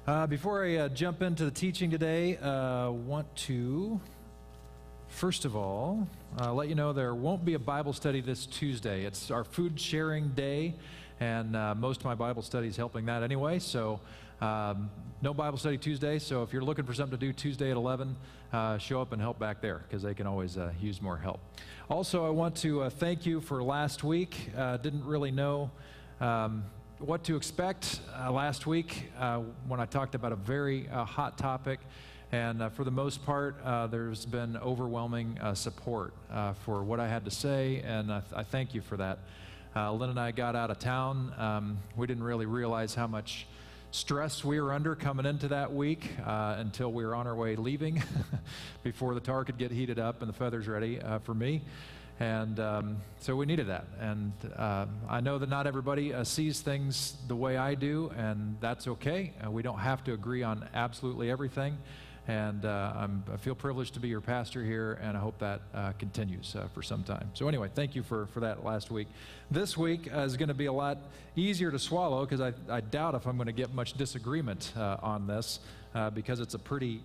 Before I jump into the teaching today, I want to, first of all, let you know there won't be a Bible study this Tuesday. It's our food sharing day, and most of my Bible study is helping that anyway, so no Bible study Tuesday. So if you're looking for something to do Tuesday at 11, show up and help back there, because they can always use more help. Also, I want to thank you for last week. Didn't really know what to expect last week when I talked about a very hot topic, and for the most part there's been overwhelming support for what I had to say, and I thank you for that. Lynn and I got out of town. We didn't really realize how much stress we were under coming into that week until we were on our way leaving before the tar could get heated up and the feathers ready for me. And so we needed that, and I know that not everybody sees things the way I do, and that's okay. We don't have to agree on absolutely everything, and I feel privileged to be your pastor here, and I hope that continues for some time. So anyway, thank you for that last week. This week is going to be a lot easier to swallow, because I doubt if I'm going to get much disagreement on this, because it's a pretty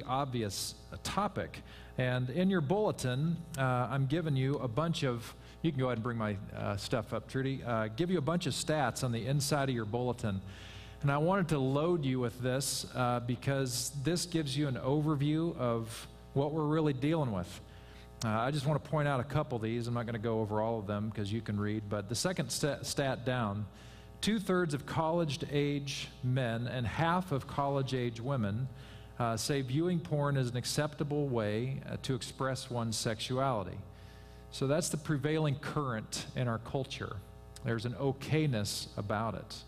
obvious topic. And in your bulletin, I'm giving you a bunch of, you can go ahead and bring my stuff up, Trudy, give you a bunch of stats on the inside of your bulletin. And I wanted to load you with this because this gives you an overview of what we're really dealing with. I just want to point out a couple of these. I'm not going to go over all of them because you can read, but the second stat down, 2/3 of college-age men and half of college-age women say viewing porn is an acceptable way to express one's sexuality. So that's the prevailing current in our culture. There's an okayness about it.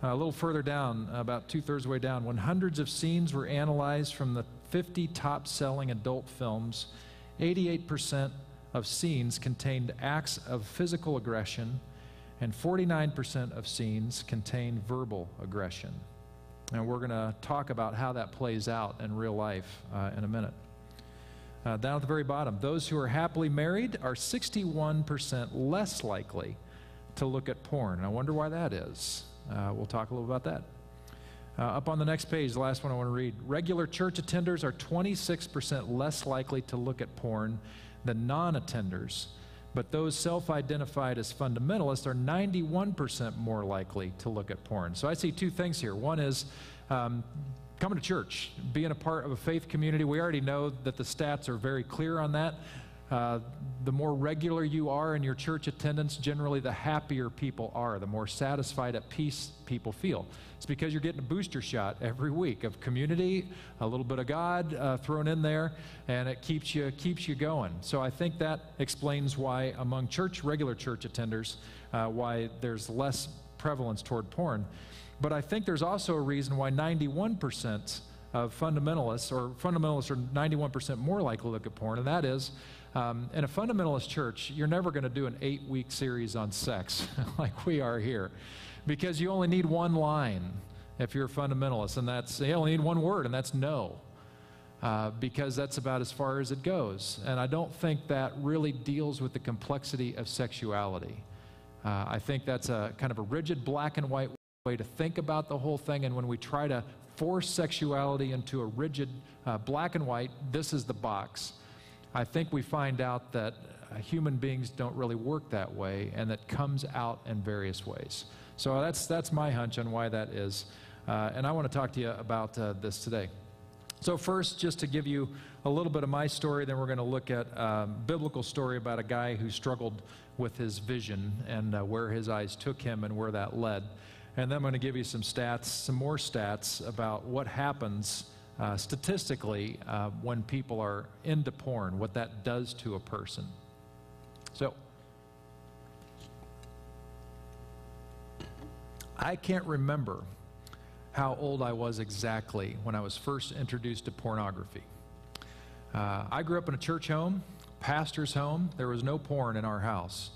A little further down, about 2/3 way down, when hundreds of scenes were analyzed from the 50 top-selling adult films, 88% of scenes contained acts of physical aggression, and 49% of scenes contain verbal aggression. And we're going to talk about how that plays out in real life in a minute. Down at the very bottom, those who are happily married are 61% less likely to look at porn. And I wonder why that is. We'll talk a little about that. Up on the next page, the last one I want to read. Regular church attenders are 26% less likely to look at porn than non-attenders. But those self-identified as fundamentalists are 91% more likely to look at porn. So I see two things here. One is coming to church, being a part of a faith community. We already know that the stats are very clear on that. The more regular you are in your church attendance, generally the happier people are, the more satisfied, at peace people feel. It's because you're getting a booster shot every week of community, a little bit of God thrown in there, and it keeps you going. So I think that explains why among regular church attenders, why there's less prevalence toward porn. But I think there's also a reason why 91% of fundamentalists are 91% more likely to look at porn, and that is, in a fundamentalist church, you're never going to do an 8-week series on sex like we are here, because you only need one line if you're a fundamentalist, and you only need one word, and that's no, because that's about as far as it goes. And I don't think that really deals with the complexity of sexuality. I think that's a kind of a rigid black and white way to think about the whole thing, and when we try to force sexuality into a rigid black and white, this is the box, I think we find out that human beings don't really work that way, and that comes out in various ways. So that's my hunch on why that is, and I want to talk to you about this today. So first, just to give you a little bit of my story, then we're going to look at a biblical story about a guy who struggled with his vision and where his eyes took him and where that led. And then I'm going to give you some more stats about what happens statistically when people are into porn, what that does to a person. So, I can't remember how old I was exactly when I was first introduced to pornography. I grew up in a church home, pastor's home. There was no porn in our house.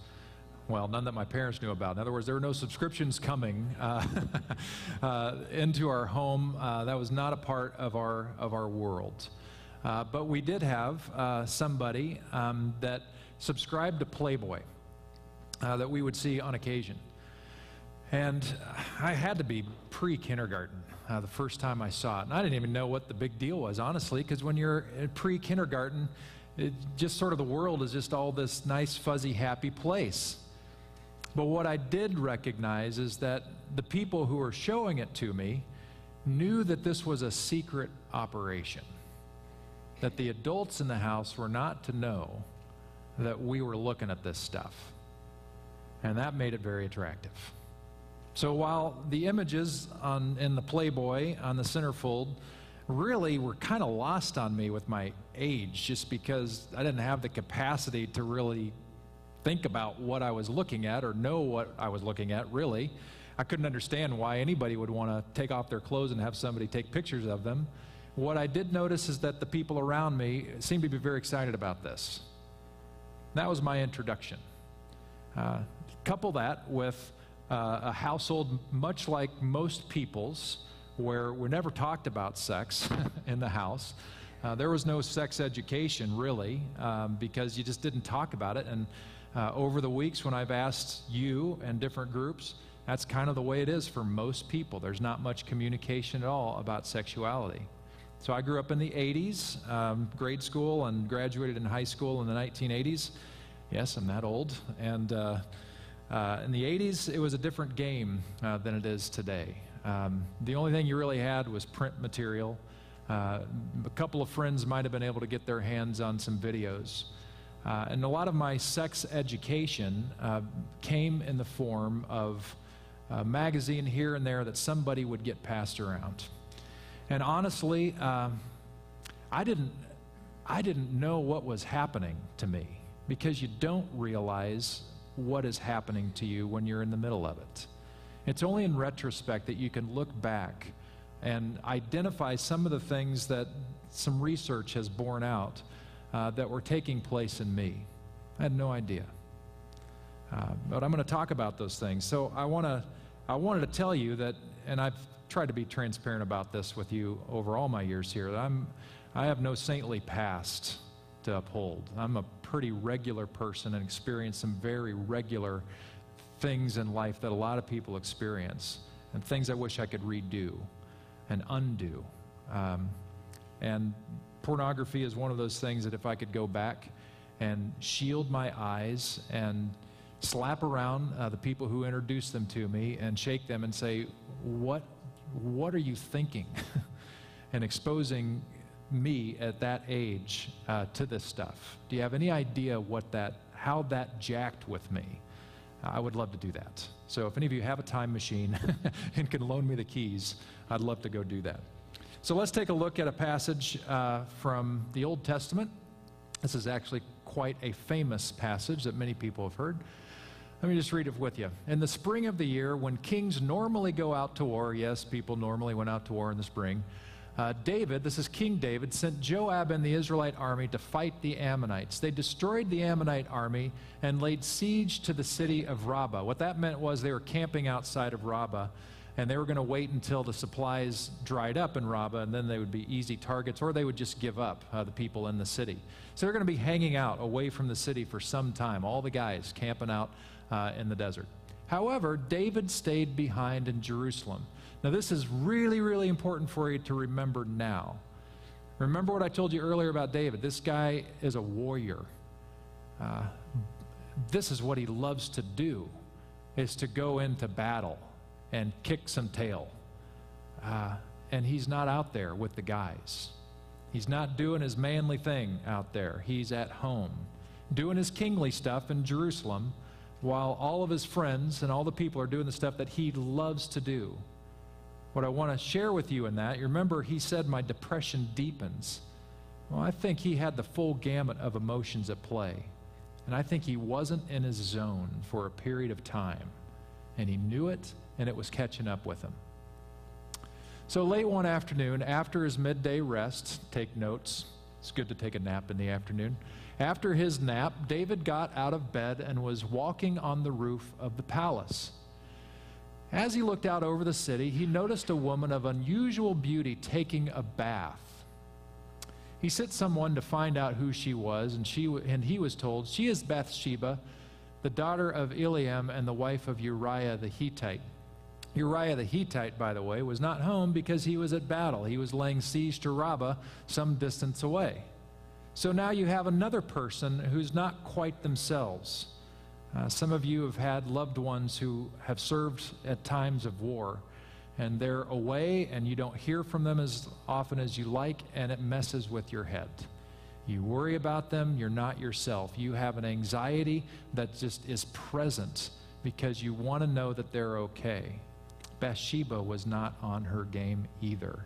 Well, none that my parents knew about. In other words, there were no subscriptions coming into our home. That was not a part of our world. But we did have somebody that subscribed to Playboy that we would see on occasion. And I had to be pre-kindergarten the first time I saw it. And I didn't even know what the big deal was, honestly, because when you're in pre-kindergarten, it just sort of the world is just all this nice, fuzzy, happy place. But what I did recognize is that the people who were showing it to me knew that this was a secret operation, that the adults in the house were not to know that we were looking at this stuff. And that made it very attractive. So while the images in the Playboy on the centerfold really were kind of lost on me with my age, just because I didn't have the capacity to really think about what I was looking at or know what I was looking at, really. I couldn't understand why anybody would want to take off their clothes and have somebody take pictures of them. What I did notice is that the people around me seemed to be very excited about this. That was my introduction. Couple that with a household much like most people's, where we never talked about sex in the house. There was no sex education, really, because you just didn't talk about it. And over the weeks when I've asked you and different groups, that's kind of the way it is for most people. There's not much communication at all about sexuality. So I grew up in the 80s, grade school, and graduated in high school in the 1980s. Yes, I'm that old. And in the 80s, it was a different game than it is today. The only thing you really had was print material. A couple of friends might have been able to get their hands on some videos. And a lot of my sex education came in the form of a magazine here and there that somebody would get passed around. And honestly, I didn't know what was happening to me, because you don't realize what is happening to you when you're in the middle of it. It's only in retrospect that you can look back and identify some of the things that some research has borne out that were taking place in me. I had no idea. But I'm going to talk about those things. So I wanted to tell you that, and I've tried to be transparent about this with you over all my years here, that I have no saintly past to uphold. I'm a pretty regular person and experience some very regular things in life that a lot of people experience, and things I wish I could redo and undo. And pornography is one of those things that if I could go back and shield my eyes and slap around the people who introduced them to me and shake them and say, what are you thinking? And exposing me at that age to this stuff. Do you have any idea how that jacked with me? I would love to do that. So if any of you have a time machine and can loan me the keys, I'd love to go do that. So let's take a look at a passage from the Old Testament. This is actually quite a famous passage that many people have heard. Let me just read it with you. In the spring of the year, when kings normally go out to war, yes, people normally went out to war in the spring, David, this is King David, sent Joab and the Israelite army to fight the Ammonites. They destroyed the Ammonite army and laid siege to the city of Rabbah. What that meant was they were camping outside of Rabbah, and they were going to wait until the supplies dried up in Rabbah, and then they would be easy targets, or they would just give up, the people in the city. So they're going to be hanging out away from the city for some time, all the guys camping out in the desert. However, David stayed behind in Jerusalem. Now, this is really, really important for you to remember now. Remember what I told you earlier about David. This guy is a warrior. This is what he loves to do, is to go into battle and kick some tail. And he's not out there with the guys. He's not doing his manly thing out there. He's at home, doing his kingly stuff in Jerusalem, while all of his friends and all the people are doing the stuff that he loves to do. What I want to share with you in that, you remember he said, my depression deepens. Well, I think he had the full gamut of emotions at play. And I think he wasn't in his zone for a period of time. And he knew it, and it was catching up with him. So late one afternoon, after his midday rest, take notes. It's good to take a nap in the afternoon. After his nap, David got out of bed and was walking on the roof of the palace. As he looked out over the city, he noticed a woman of unusual beauty taking a bath. He sent someone to find out who she was, and he was told, she is Bathsheba, the daughter of Eliam and the wife of Uriah the Hittite. Uriah the Hittite, by the way, was not home because he was at battle. He was laying siege to Rabbah some distance away. So now you have another person who's not quite themselves. Some of you have had loved ones who have served at times of war, and they're away and you don't hear from them as often as you like, and it messes with your head. You worry about them, you're not yourself. You have an anxiety that just is present because you want to know that they're okay. Bathsheba was not on her game either.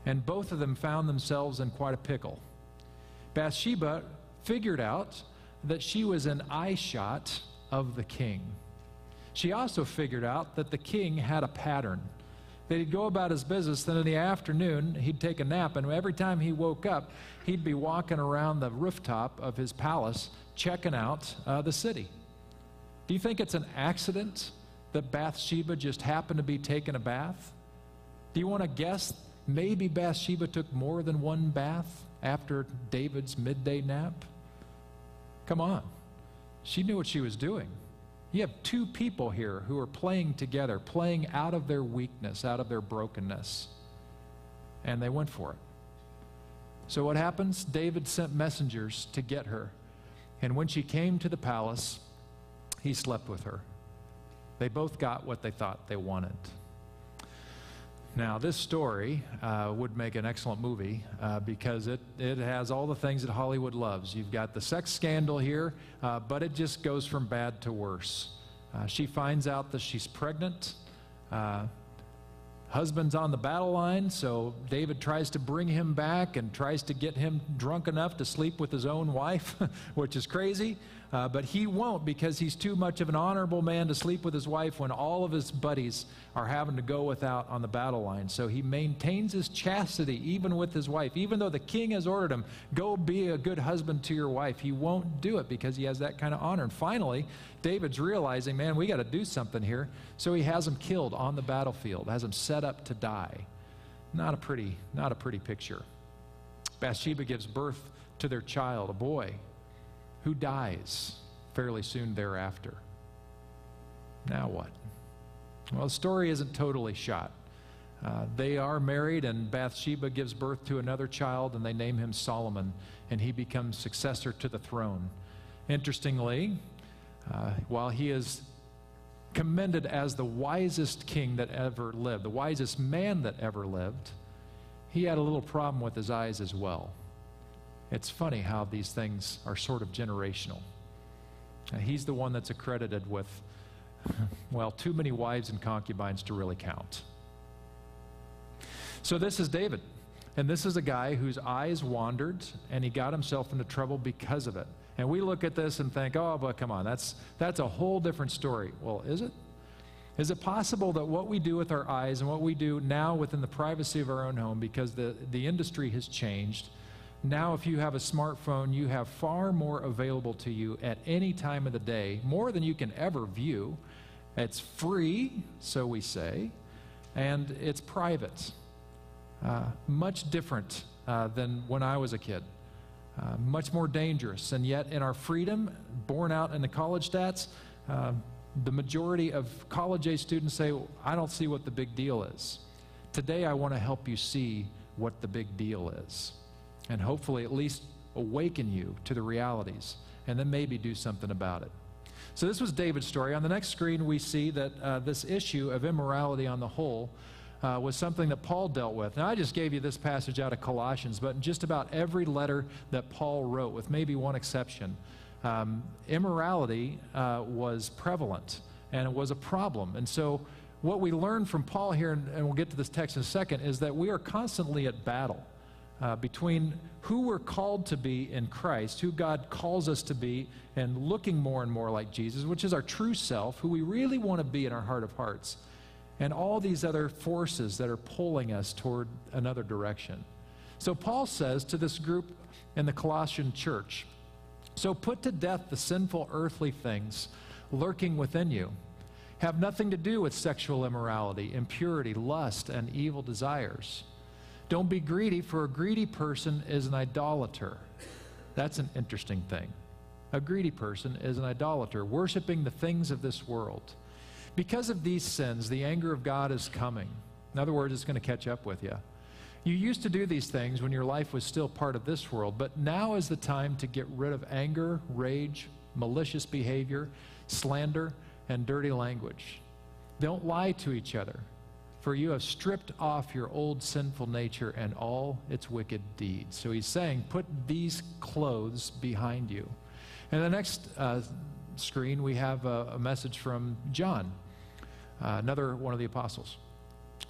And both of them found themselves in quite a pickle. Bathsheba figured out that she was an eye shot of the king. She also figured out that the king had a pattern. That he'd go about his business, then in the afternoon he'd take a nap, and every time he woke up, he'd be walking around the rooftop of his palace checking out the city. Do you think it's an accident that Bathsheba just happened to be taking a bath? Do you want to guess maybe Bathsheba took more than one bath after David's midday nap? Come on. She knew what she was doing. You have two people here who are playing together, playing out of their weakness, out of their brokenness. And they went for it. So what happens? David sent messengers to get her. And when she came to the palace, he slept with her. They both got what they thought they wanted. Now, this story would make an excellent movie because it has all the things that Hollywood loves. You've got the sex scandal here, but it just goes from bad to worse. She finds out that she's pregnant. Husband's on the battle line, so David tries to bring him back and tries to get him drunk enough to sleep with his own wife, which is crazy. But he won't because he's too much of an honorable man to sleep with his wife when all of his buddies are having to go without on the battle line. So he maintains his chastity even with his wife. Even though the king has ordered him, go be a good husband to your wife, he won't do it because he has that kind of honor. And finally, David's realizing, man, we got to do something here. So he has him killed on the battlefield, has him set up to die. Not a pretty picture. Bathsheba gives birth to their child, a boy, who dies fairly soon thereafter. Now what? Well, the story isn't totally shot. They are married, and Bathsheba gives birth to another child, and they name him Solomon, and he becomes successor to the throne. Interestingly, while he is commended as the wisest king that ever lived, the wisest man that ever lived, he had a little problem with his eyes as well. It's funny how these things are sort of generational. He's the one that's accredited with, well, too many wives and concubines to really count. So this is David, and this is a guy whose eyes wandered, and he got himself into trouble because of it. And we look at this and think, oh, but come on, that's a whole different story. Well, is it? Is it possible that what we do with our eyes and what we do now within the privacy of our own home, because the industry has changed, now if you have a smartphone, you have far more available to you at any time of the day, more than you can ever view. It's free, so we say, and it's private. Much different than when I was a kid. Much more dangerous. And yet in our freedom, borne out in the college stats, the majority of college-age students say, I don't see what the big deal is. Today I want to help you see what the big deal is, and hopefully at least awaken you to the realities, and then maybe do something about it. So this was David's story. On the next screen we see that this issue of immorality on the whole was something that Paul dealt with. Now I just gave you this passage out of Colossians, but in just about every letter that Paul wrote, with maybe one exception, immorality was prevalent, and it was a problem. And so what we learn from Paul here, and we'll get to this text in a second, is that we are constantly at battle between who we're called to be in Christ, who God calls us to be, and looking more and more like Jesus, which is our true self, who we really want to be in our heart of hearts, and all these other forces that are pulling us toward another direction. So Paul says to this group in the Colossian church, so put to death the sinful earthly things lurking within you. Have nothing to do with sexual immorality, impurity, lust, and evil desires. Don't be greedy, for a greedy person is an idolater. That's an interesting thing. A greedy person is an idolater, worshiping the things of this world. Because of these sins, the anger of God is coming. In other words, it's going to catch up with you. You used to do these things when your life was still part of this world, but now is the time to get rid of anger, rage, malicious behavior, slander, and dirty language. Don't lie to each other, for you have stripped off your old sinful nature and all its wicked deeds. So he's saying, put these clothes behind you. And the next screen, we have a message from John, another one of the apostles.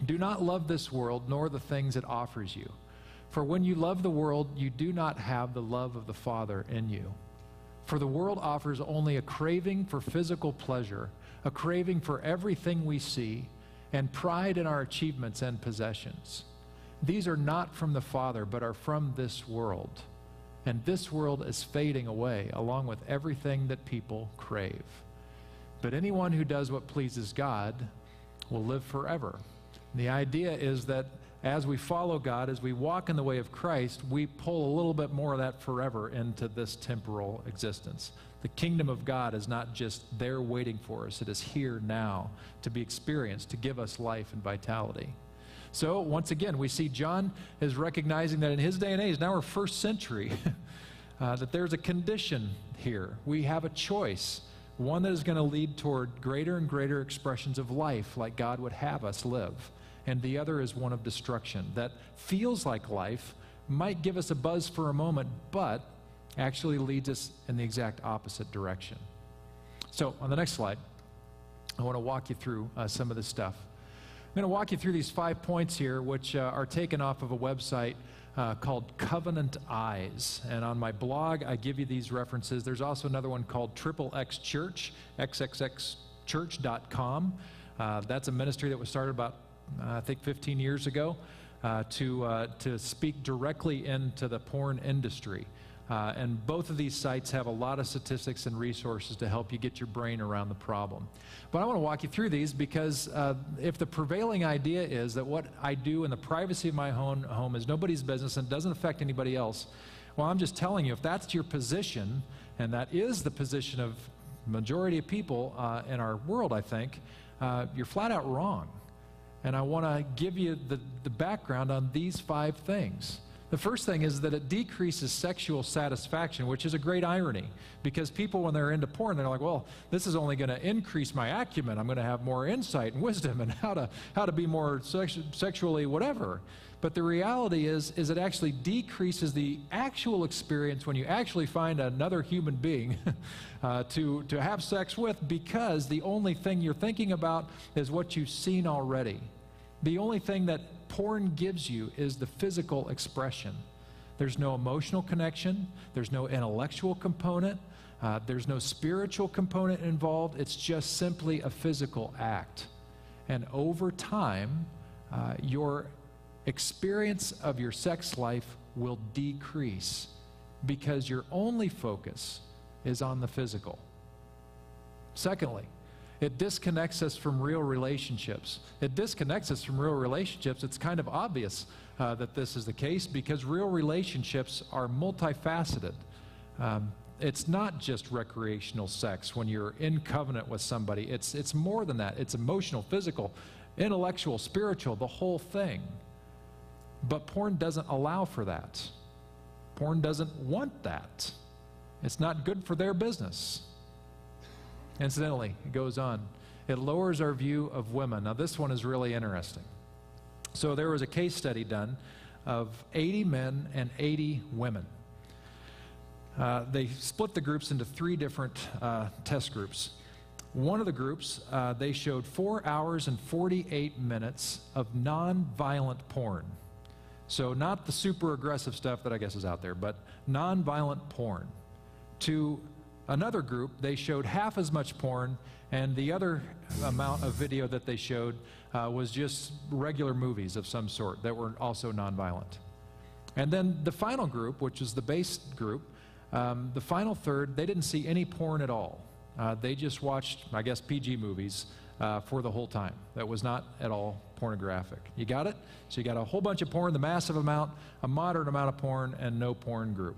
Do not love this world, nor the things it offers you. For when you love the world, you do not have the love of the Father in you. For the world offers only a craving for physical pleasure, a craving for everything we see, and pride in our achievements and possessions. These are not from the Father, but are from this world. And this world is fading away, along with everything that people crave. But anyone who does what pleases God will live forever. The idea is that as we follow God, as we walk in the way of Christ, we pull a little bit more of that forever into this temporal existence. The kingdom of God is not just there waiting for us. It is here now to be experienced, to give us life and vitality. So once again, we see John is recognizing that in his day and age, now we're first century, that there's a condition here. We have a choice, one that is going to lead toward greater and greater expressions of life like God would have us live. And the other is one of destruction that feels like life, might give us a buzz for a moment, but actually leads us in the exact opposite direction. So on the next slide, I want to walk you through some of this stuff. I'm going to walk you through these 5 points here, which are taken off of a website called Covenant Eyes. And on my blog, I give you these references. There's also another one called XXX Church, xxxchurch.com. That's a ministry that was started about I think 15 years ago, to speak directly into the porn industry. And both of these sites have a lot of statistics and resources to help you get your brain around the problem. But I want to walk you through these because if the prevailing idea is that what I do in the privacy of my own home is nobody's business and doesn't affect anybody else, well, I'm just telling you, if that's your position, and that is the position of the majority of people in our world, I think, you're flat out wrong. And I want to give you the background on these 5 things. The first thing is that it decreases sexual satisfaction, which is a great irony, because people, when they're into porn, they're like, well, this is only going to increase my acumen. I'm going to have more insight and wisdom and how to be more sexually whatever. But the reality is it actually decreases the actual experience when you actually find another human being to have sex with, because the only thing you're thinking about is what you've seen already. The only thing that porn gives you is the physical expression. There's no emotional connection. There's no intellectual component. There's no spiritual component involved. It's just simply a physical act. And over time, your experience of your sex life will decrease because your only focus is on the physical. Secondly, it disconnects us from real relationships. It disconnects us from real relationships. It's kind of obvious that this is the case because real relationships are multifaceted. It's not just recreational sex when you're in covenant with somebody. It's more than that. It's emotional, physical, intellectual, spiritual, the whole thing. But porn doesn't allow for that. Porn doesn't want that. It's not good for their business. Incidentally, it goes on. It lowers our view of women. Now, this one is really interesting. So there was a case study done of 80 men and 80 women. They split the groups into 3 different test groups. One of the groups, they showed 4 hours and 48 minutes of non-violent porn. So not the super aggressive stuff that I guess is out there, but non-violent porn. To another group, they showed half as much porn, and the other amount of video that they showed was just regular movies of some sort that were also nonviolent. And then the final group, which is the base group, the final third, they didn't see any porn at all. They just watched, I guess, PG movies for the whole time. That was not at all pornographic. You got it? So you got a whole bunch of porn, the massive amount, a moderate amount of porn, and no porn group.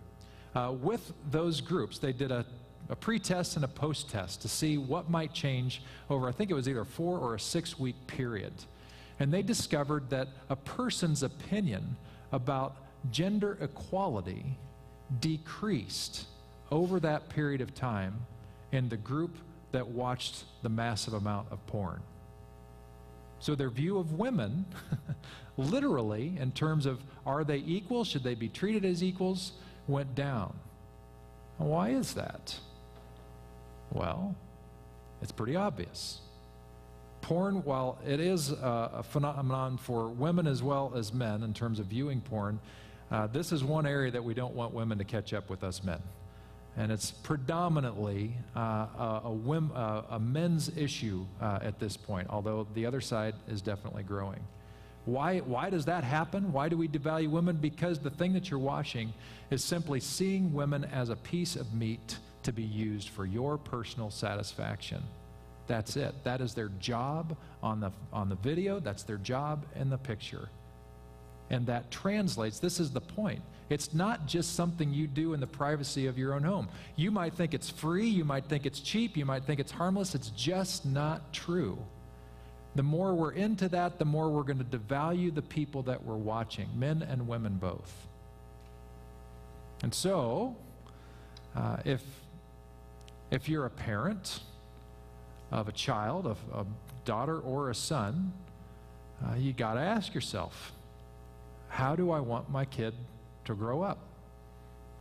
With those groups, they did a a pre-test and a post-test to see what might change over, I think it was either a 4 or a 6 week period. And they discovered that a person's opinion about gender equality decreased over that period of time in the group that watched the massive amount of porn. So their view of women, literally, in terms of are they equal, should they be treated as equals, went down. Why is that? Well, it's pretty obvious. Porn, while it is a phenomenon for women as well as men in terms of viewing porn, this is one area that we don't want women to catch up with us men. And it's predominantly a men's issue at this point, although the other side is definitely growing. Why does that happen? Why do we devalue women? Because the thing that you're watching is simply seeing women as a piece of meat to be used for your personal satisfaction. That's it. That is their job on the video. That's their job in the picture. And that translates, this is the point. It's not just something you do in the privacy of your own home. You might think it's free, you might think it's cheap, you might think it's harmless. It's just not true. The more we're into that, the more we're going to devalue the people that we're watching, men and women both. And so, if you're a parent of a child, of a daughter or a son, you got to ask yourself, how do I want my kid to grow up?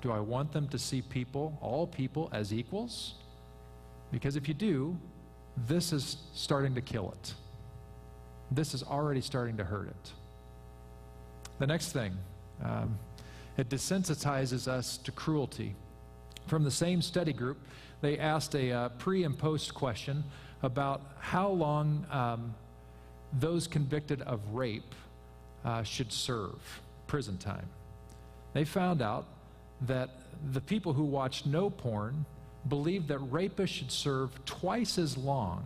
Do I want them to see people, all people, as equals? Because if you do, this is starting to kill it. This is already starting to hurt it. The next thing, it desensitizes us to cruelty. From the same study group, they asked a pre and post question about how long those convicted of rape should serve prison time. They found out that the people who watched no porn believed that rapists should serve twice as long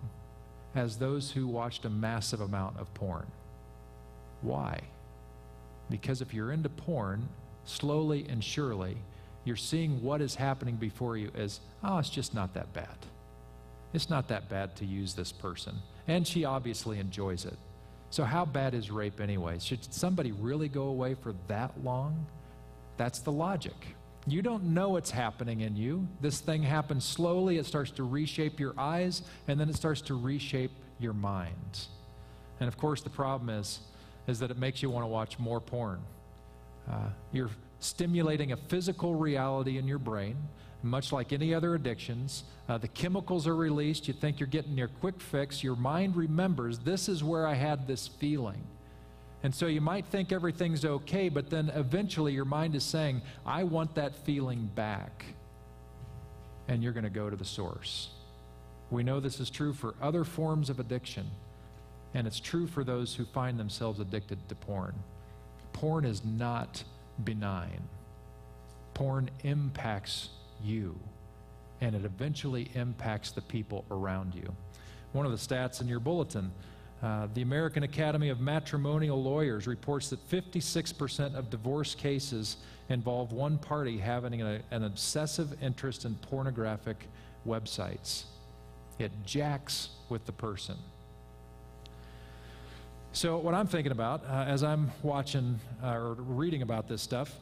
as those who watched a massive amount of porn. Why? Because if you're into porn, slowly and surely, you're seeing what is happening before you as, oh, it's just not that bad. It's not that bad to use this person. And she obviously enjoys it. So how bad is rape anyway? Should somebody really go away for that long? That's the logic. You don't know it's happening in you. This thing happens slowly. It starts to reshape your eyes, and then it starts to reshape your mind. And of course, the problem is that it makes you want to watch more porn. You're stimulating a physical reality in your brain, much like any other addictions. The chemicals are released. You think you're getting your quick fix. Your mind remembers, this is where I had this feeling. And so you might think everything's okay, but then eventually your mind is saying, I want that feeling back. And you're going to go to the source. We know this is true for other forms of addiction, and it's true for those who find themselves addicted to porn. Porn is not benign. Porn impacts you, and it eventually impacts the people around you. One of the stats in your bulletin, the American Academy of Matrimonial Lawyers reports that 56% of divorce cases involve one party having an obsessive interest in pornographic websites. It jacks with the person. So what I'm thinking about as I'm watching or reading about this stuff,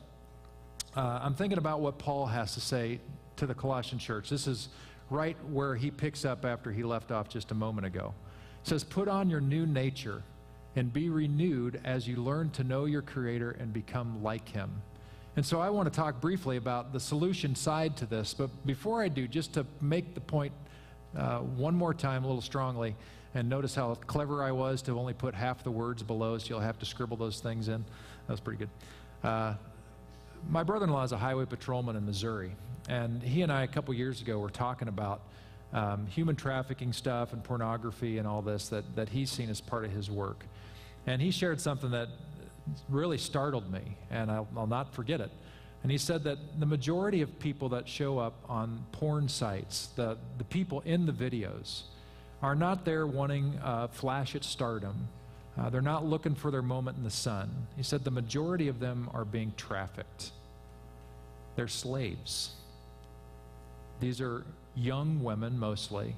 I'm thinking about what Paul has to say to the Colossian church. This is right where he picks up after he left off just a moment ago. It says, put on your new nature and be renewed as you learn to know your Creator and become like Him. And so I want to talk briefly about the solution side to this, but before I do, just to make the point one more time a little strongly, and notice how clever I was to only put half the words below, so you'll have to scribble those things in. That was pretty good. My brother-in-law is a highway patrolman in Missouri, and he and I a couple years ago were talking about human trafficking stuff and pornography and all this that he's seen as part of his work. And he shared something that really startled me, and I'll not forget it. And he said that the majority of people that show up on porn sites, the people in the videos, are not there wanting flash at stardom. They're not looking for their moment in the sun. He said the majority of them are being trafficked. They're slaves. These are young women mostly,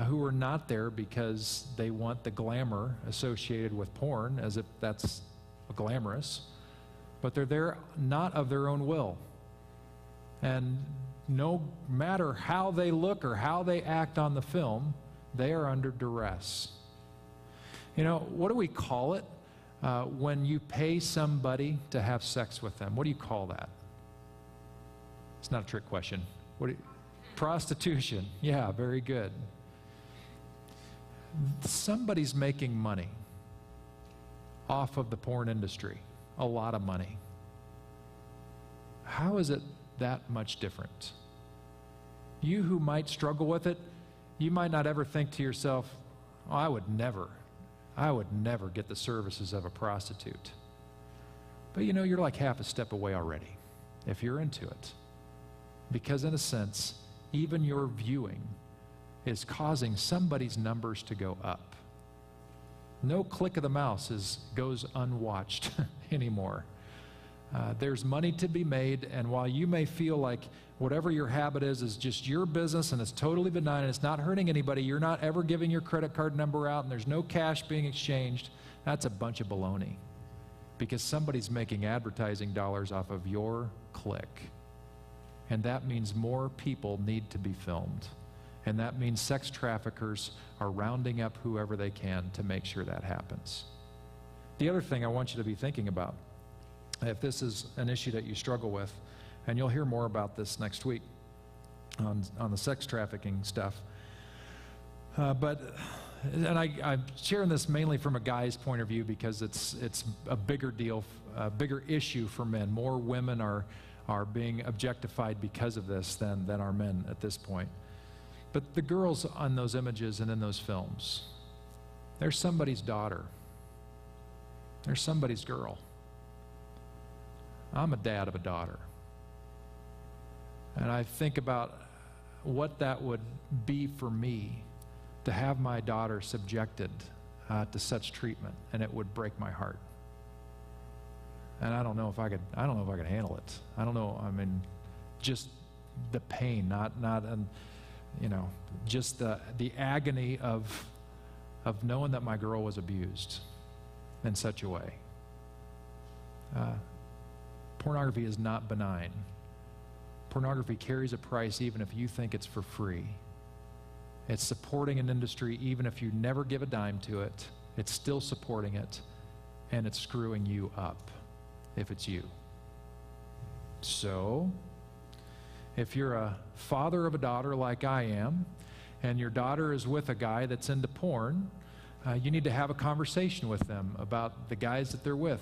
who are not there because they want the glamour associated with porn, as if that's glamorous, but they're there not of their own will. And no matter how they look or how they act on the film, they are under duress. You know, what do we call it when you pay somebody to have sex with them? What do you call that? It's not a trick question. Prostitution. Yeah, very good. Somebody's making money off of the porn industry, a lot of money. How is it that much different? You who might struggle with it, you might not ever think to yourself, oh, I would never get the services of a prostitute. But you know, you're like half a step away already if you're into it. Because in a sense, even your viewing is causing somebody's numbers to go up. No click of the mouse goes unwatched anymore. There's money to be made, and while you may feel like whatever your habit is just your business and it's totally benign and it's not hurting anybody, you're not ever giving your credit card number out and there's no cash being exchanged, that's a bunch of baloney. Because somebody's making advertising dollars off of your click. And that means more people need to be filmed. And that means sex traffickers are rounding up whoever they can to make sure that happens. The other thing I want you to be thinking about, if this is an issue that you struggle with, and you'll hear more about this next week on the sex trafficking stuff, and I'm sharing this mainly from a guy's point of view because it's a bigger deal, a bigger issue for men. More women are being objectified because of this than are men at this point. But the girls on those images and in those films, they're somebody's daughter. They're somebody's girl. I'm a dad of a daughter. And I think about what that would be for me to have my daughter subjected to such treatment, and it would break my heart. And I don't know if I could handle it. I don't know, I mean, just the pain, just the agony of knowing that my girl was abused in such a way. Pornography is not benign. Pornography carries a price even if you think it's for free. It's supporting an industry even if you never give a dime to it. It's still supporting it, and it's screwing you up if it's you. So, if you're a father of a daughter like I am, and your daughter is with a guy that's into porn, you need to have a conversation with them about the guys that they're with.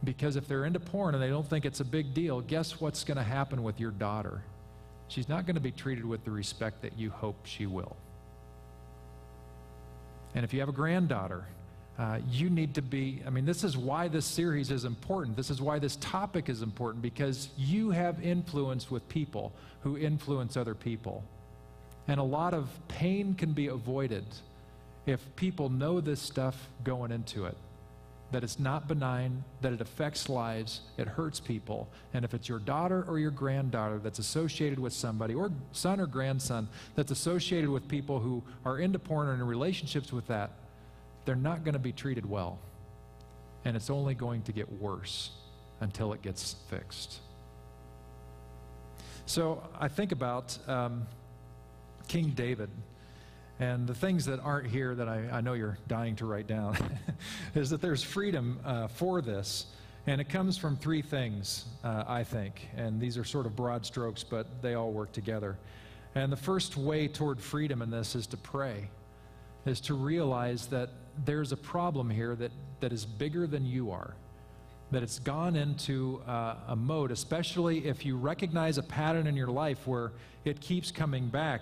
Because if they're into porn and they don't think it's a big deal, guess what's going to happen with your daughter? She's not going to be treated with the respect that you hope she will. And if you have a granddaughter, you need to be, this is why this series is important. This is why this topic is important, because you have influence with people who influence other people. And a lot of pain can be avoided if people know this stuff going into it. That it's not benign, that it affects lives, it hurts people. And if it's your daughter or your granddaughter that's associated with somebody, or son or grandson that's associated with people who are into porn or in relationships with that, they're not going to be treated well. And it's only going to get worse until it gets fixed. So I think about King David. And the things that aren't here that I know you're dying to write down is that there's freedom for this. And it comes from three things, I think. And these are sort of broad strokes, but they all work together. And the first way toward freedom in this is to pray, is to realize that there's a problem here that is bigger than you are, that it's gone into a mode, especially if you recognize a pattern in your life where it keeps coming back.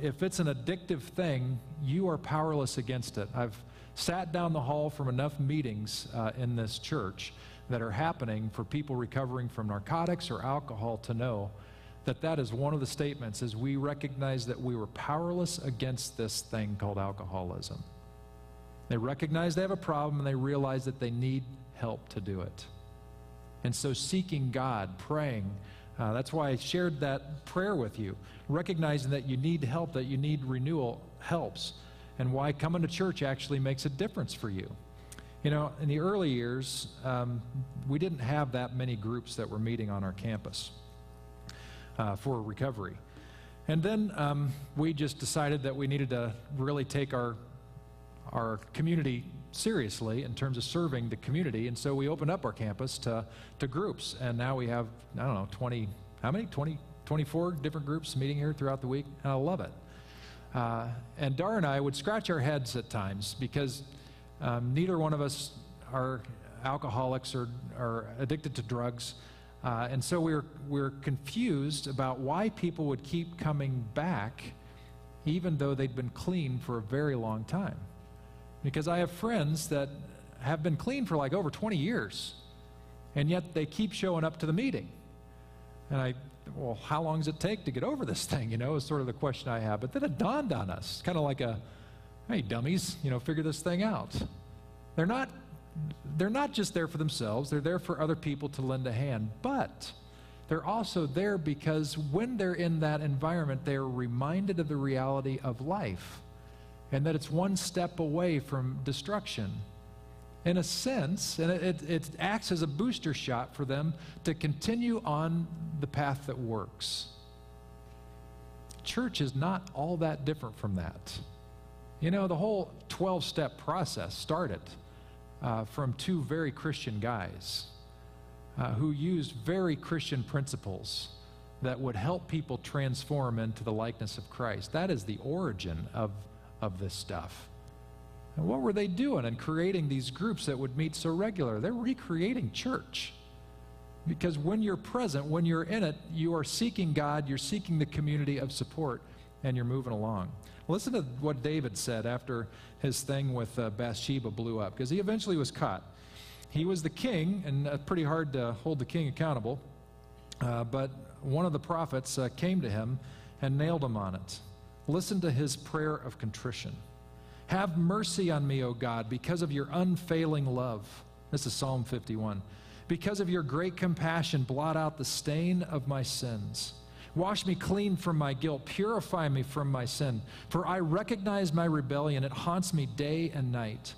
If it's an addictive thing, you are powerless against it. I've sat down the hall from enough meetings in this church that are happening for people recovering from narcotics or alcohol to know that that is one of the statements, is we recognize that we were powerless against this thing called alcoholism. They recognize they have a problem, and they realize that they need help to do it. And so seeking God, praying, That's why I shared that prayer with you, recognizing that you need help, that you need renewal helps, and why coming to church actually makes a difference for you. You know, in the early years, we didn't have that many groups that were meeting on our campus for recovery. And then we just decided that we needed to really take our community seriously in terms of serving the community, and so we opened up our campus to groups, and now we have, I don't know, 24 different groups meeting here throughout the week, and I love it. And Dar and I would scratch our heads at times because neither one of us are alcoholics or addicted to drugs, and so we're confused about why people would keep coming back even though they'd been clean for a very long time. Because I have friends that have been clean for like over 20 years, and yet they keep showing up to the meeting. And well, how long does it take to get over this thing, is sort of the question I have. But then it dawned on us, kind of like hey, dummies, figure this thing out. They're not just there for themselves, they're there for other people to lend a hand, but they're also there because when they're in that environment, they're reminded of the reality of life, and that it's one step away from destruction. In a sense, and it acts as a booster shot for them to continue on the path that works. Church is not all that different from that. The whole 12-step process started from two very Christian guys who used very Christian principles that would help people transform into the likeness of Christ. That is the origin of this stuff. And what were they doing in creating these groups that would meet so regular? They're recreating church. Because when you're present, when you're in it, you are seeking God, you're seeking the community of support, and you're moving along. Listen to what David said after his thing with Bathsheba blew up, because he eventually was caught. He was the king, and pretty hard to hold the king accountable, but one of the prophets came to him and nailed him on it. Listen to his prayer of contrition. Have mercy on me, O God, because of your unfailing love. This is Psalm 51. Because of your great compassion, blot out the stain of my sins. Wash me clean from my guilt. Purify me from my sin. For I recognize my rebellion. It haunts me day and night.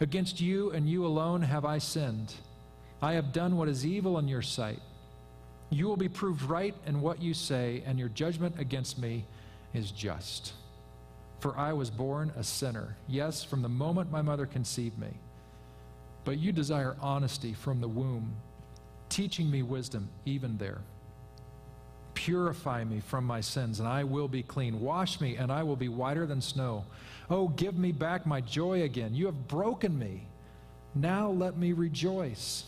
Against you and you alone have I sinned. I have done what is evil in your sight. You will be proved right in what you say, and your judgment against me is just. For I was born a sinner, yes, from the moment my mother conceived me. But you desire honesty from the womb, teaching me wisdom even there. Purify me from my sins, and I will be clean. Wash me, and I will be whiter than snow. Oh, give me back my joy again. You have broken me. Now let me rejoice.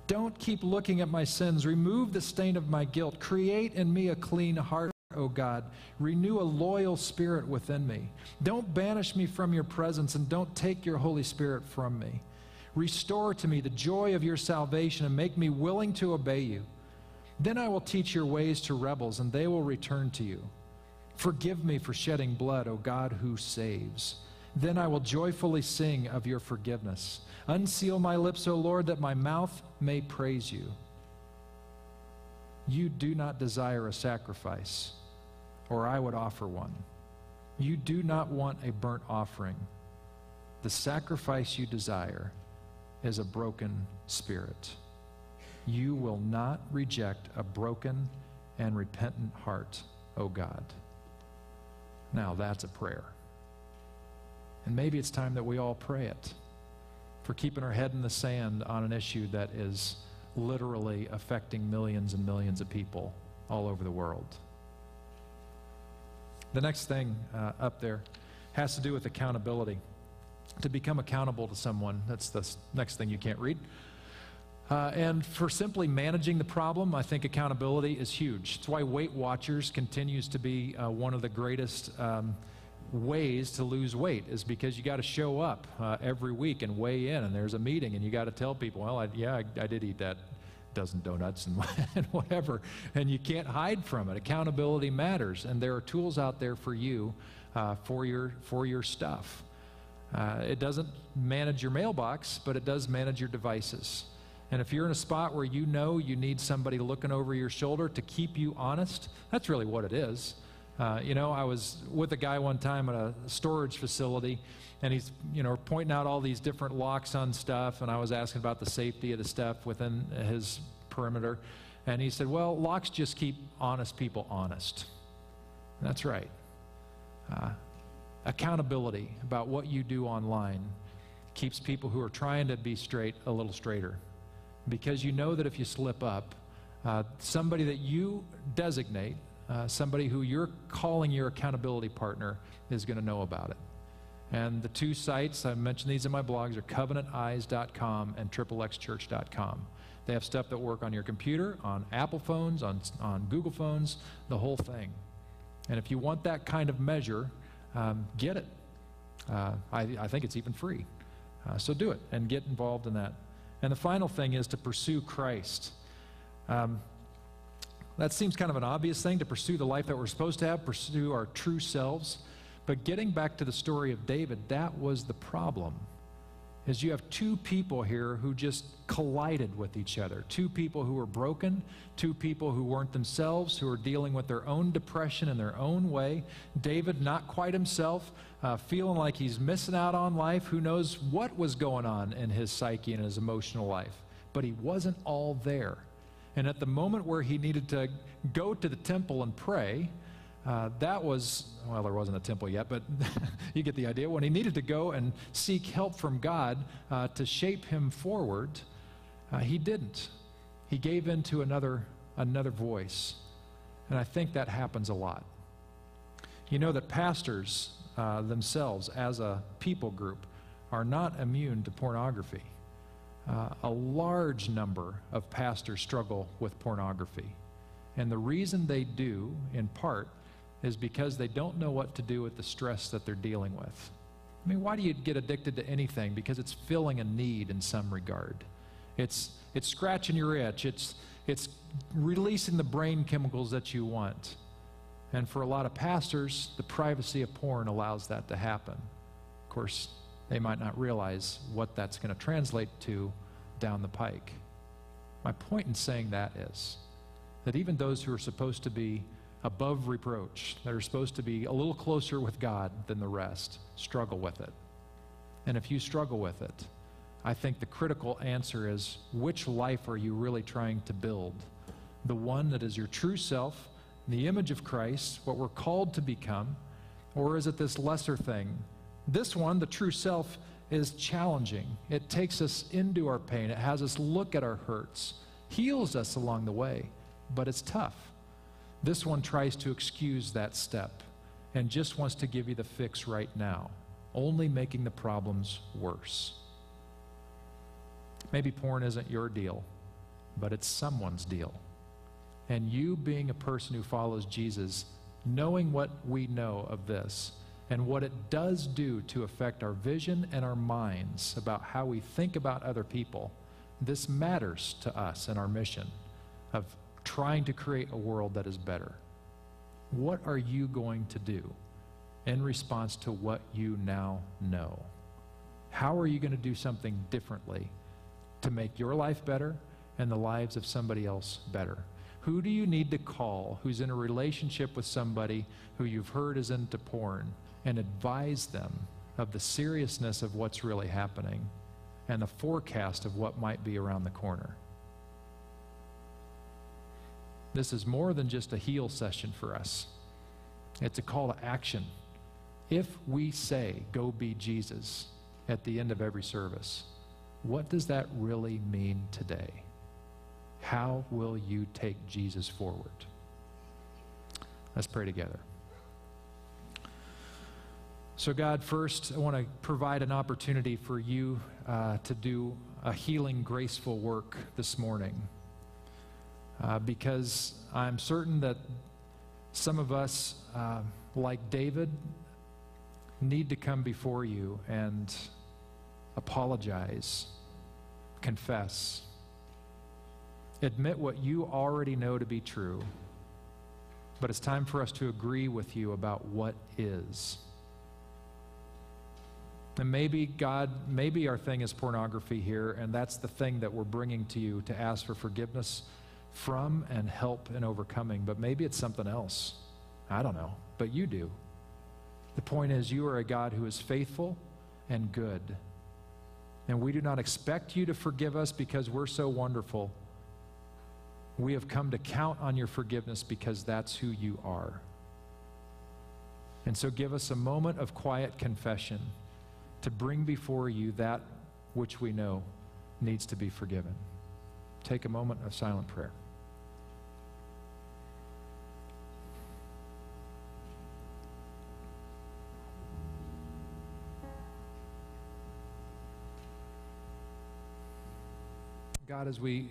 Don't keep looking at my sins. Remove the stain of my guilt. Create in me a clean heart, O God. Renew a loyal spirit within me. Don't banish me from your presence, and don't take your Holy Spirit from me. Restore to me the joy of your salvation, and make me willing to obey you. Then I will teach your ways to rebels, and they will return to you. Forgive me for shedding blood, O God who saves. Then I will joyfully sing of your forgiveness. Unseal my lips, O Lord, that my mouth may praise you. You do not desire a sacrifice, or I would offer one. You do not want a burnt offering. The sacrifice you desire is a broken spirit. You will not reject a broken and repentant heart, O God. Now that's a prayer. And maybe it's time that we all pray it, for keeping our head in the sand on an issue that is literally affecting millions and millions of people all over the world. The next thing up there has to do with accountability. To become accountable to someone, that's the next thing you can't read. And for simply managing the problem, I think accountability is huge. It's why Weight Watchers continues to be one of the greatest ways to lose weight, is because you got to show up every week and weigh in, and there's a meeting, and you got to tell people, well, I did eat that dozen donuts and, and whatever, and you can't hide from it. Accountability matters, and there are tools out there for you for your stuff. It doesn't manage your mailbox, but it does manage your devices. And if you're in a spot where you know you need somebody looking over your shoulder to keep you honest, that's really what it is. I was with a guy one time at a storage facility, and he's, pointing out all these different locks on stuff, and I was asking about the safety of the stuff within his perimeter. And he said, well, locks just keep honest people honest. And that's right. Accountability about what you do online keeps people who are trying to be straight a little straighter, because you know that if you slip up, somebody that you designate, somebody who you're calling your accountability partner, is going to know about it. And the two sites, I mentioned these in my blogs, are covenanteyes.com and xxchurch.com. They have stuff that work on your computer, on Apple phones, on Google phones, the whole thing. And if you want that kind of measure, get it. I think it's even free. So do it and get involved in that. And the final thing is to pursue Christ. That seems kind of an obvious thing, to pursue the life that we're supposed to have, pursue our true selves. But getting back to the story of David, that was the problem. Is you have two people here who just collided with each other. Two people who were broken, two people who weren't themselves, who were dealing with their own depression in their own way. David, not quite himself, feeling like he's missing out on life. Who knows what was going on in his psyche and his emotional life. But he wasn't all there. And at the moment where he needed to go to the temple and pray, that was, well, there wasn't a temple yet, but you get the idea. When he needed to go and seek help from God to shape him forward, he didn't. He gave in to another voice. And I think that happens a lot. You know that pastors themselves, as a people group, are not immune to pornography. A large number of pastors struggle with pornography. And the reason they do, in part, is because they don't know what to do with the stress that they're dealing with. I mean, why do you get addicted to anything? Because it's filling a need in some regard. It's scratching your itch. It's releasing the brain chemicals that you want. And for a lot of pastors, the privacy of porn allows that to happen. Of course, they might not realize what that's going to translate to down the pike. My point in saying that is that even those who are supposed to be above reproach, that are supposed to be a little closer with God than the rest, struggle with it. And if you struggle with it, I think the critical answer is, which life are you really trying to build? The one that is your true self, the image of Christ, what we're called to become, or is it this lesser thing? This one, the true self, is challenging. It takes us into our pain. It has us look at our hurts, heals us along the way, but it's tough. This one tries to excuse that step and just wants to give you the fix right now, only making the problems worse. Maybe porn isn't your deal, but it's someone's deal. And you, being a person who follows Jesus, knowing what we know of this and what it does do to affect our vision and our minds about how we think about other people, this matters to us and our mission of trying to create a world that is better. What are you going to do in response to what you now know? How are you going to do something differently to make your life better and the lives of somebody else better? Who do you need to call who's in a relationship with somebody who you've heard is into porn, and advise them of the seriousness of what's really happening and the forecast of what might be around the corner? This is more than just a heal session for us. It's a call to action. If we say, "Go be Jesus," at the end of every service, what does that really mean today? How will you take Jesus forward? Let's pray together. So God, first, I want to provide an opportunity for you to do a healing, graceful work this morning. Because I'm certain that some of us, like David, need to come before you and apologize, confess, admit what you already know to be true, but it's time for us to agree with you about what is. And maybe, God, maybe our thing is pornography here, and that's the thing that we're bringing to you to ask for forgiveness from and help in overcoming. But maybe it's something else. I don't know, but you do. The point is, you are a God who is faithful and good. And we do not expect you to forgive us because we're so wonderful. We have come to count on your forgiveness because that's who you are. And so give us a moment of quiet confession to bring before you that which we know needs to be forgiven. Take a moment of silent prayer. God, as we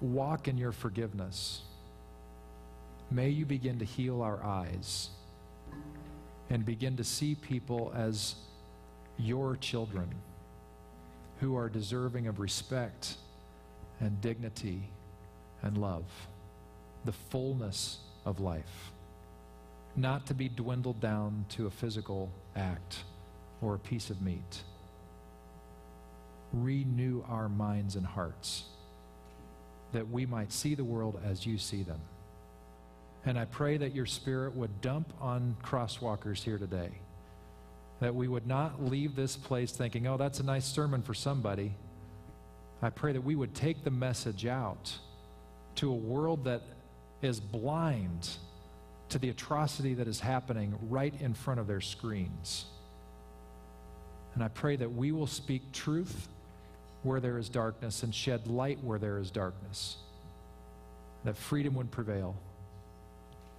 walk in your forgiveness, may you begin to heal our eyes and begin to see people as your children who are deserving of respect and dignity and love, the fullness of life, not to be dwindled down to a physical act or a piece of meat. Renew our minds and hearts that we might see the world as you see them. And I pray that your Spirit would dump on crosswalkers here today, that we would not leave this place thinking, oh, that's a nice sermon for somebody. I pray that we would take the message out to a world that is blind to the atrocity that is happening right in front of their screens. And I pray that we will speak truth where there is darkness and shed light where there is darkness, that freedom would prevail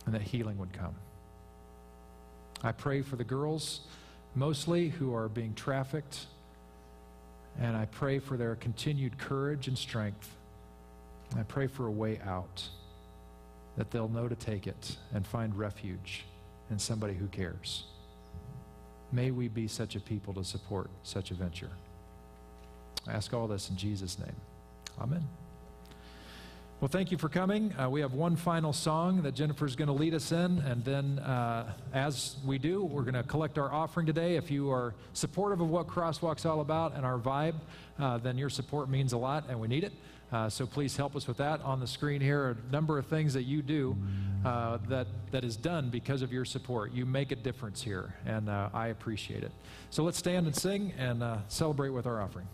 and that healing would come. I pray for the girls mostly who are being trafficked, and I pray for their continued courage and strength. I pray for a way out, that they'll know to take it and find refuge in somebody who cares. May we be such a people to support such a venture. I ask all this in Jesus' name. Amen. Well, thank you for coming. We have one final song that Jennifer's going to lead us in, and then as we do, we're going to collect our offering today. If you are supportive of what Crosswalk's all about and our vibe, then your support means a lot, and we need it. So please help us with that. On the screen here are a number of things that you do that is done because of your support. You make a difference here, and I appreciate it. So let's stand and sing and celebrate with our offering.